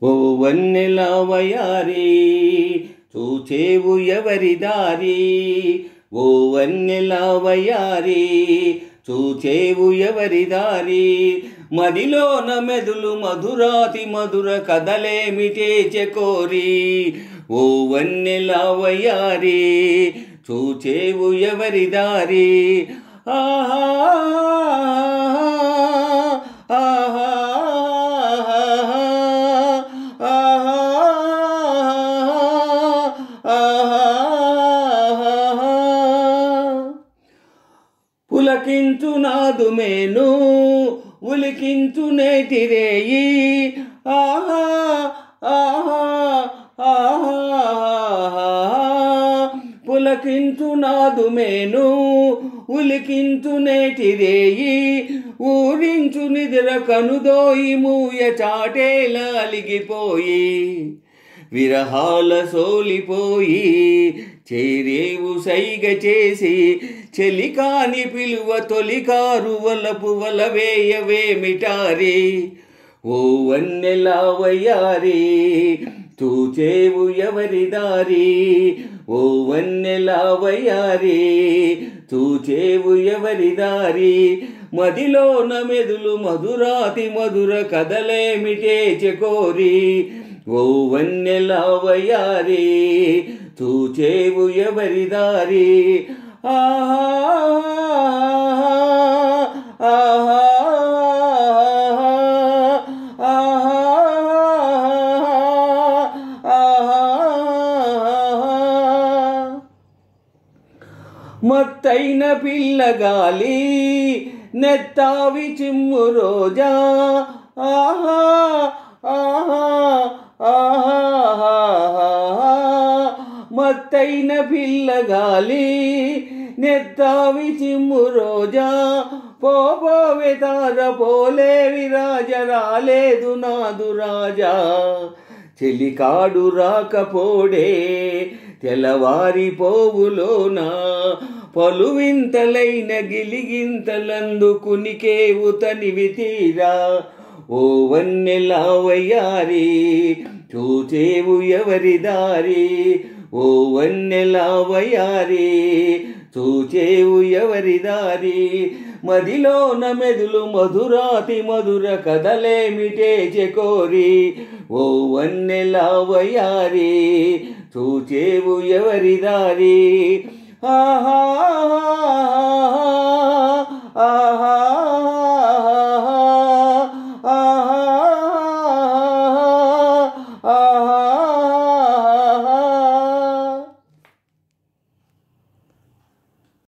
ఓ వన్నెల వయారి చూచేవు ఎవరి దారి, ఓ వన్నెల వయారి చూచేవు ఎవరి దారి, మదిలోన మెదులు మధురాతి మధుర కథలేమిటే చెకోరి, ఓ వన్నెల వయారి చూచేవు ఎవరి దారి. ఆహా ఆహా పులకించు నాదు మేను ఉలికించు నేటి రేయి, ఆహా ఆహా ఆహా పులకించు నాదు మేను ఉలికించు నేటి రేయి, ఊరించు నిద్ర కనుదోయి మూయ చాటేలా అలిగిపోయి, విరహాల సోలిపోయి చేరేవు సైగ చేసి, చెలికాని పిలువ తొలికారు వలపు వలవేయవేమిటారి, ఓ వన్నెల వయారి చూచేవు ఎవరి దారి, ఓ వన్నెల వయారి చూచేవు ఎవరి దారి, మదిలోన మెదులు మధురాతి మధుర కథలేమిటే చెకోరి, ఓ వన్నెల వయారి చూచేవు ఎవరి దారి. ఆహా ఆహా మత్తైన పిల్లగాలి నెత్తావి చిమ్ము రోజా, ఆహా ఆహా ఆహా మత్తైన పిల్లగాలి నెత్తావి చిమ్ము రోజా, పోపోవే తార పోలేవి రాజ రాలేదు నాదు రాజా, చెలికాడు రాకపోడే తెల్లవారిపోవులోన, పలువింతలైన గిలిగింతలందుకునికేవు తనివి తీరా, ఓ వన్నెల వయారి చూచేవు ఎవరి దారి, ఓ వన్నెల వయారి చూచేవు ఎవరి దారి, మదిలోన మెదులు మధురాతి మధుర కథలేమిటే చెకోరి, ఓ వన్నెల వయారి చూచేవు ఎవరి దారి. ఆహా ఆహా ఆహా ఆహా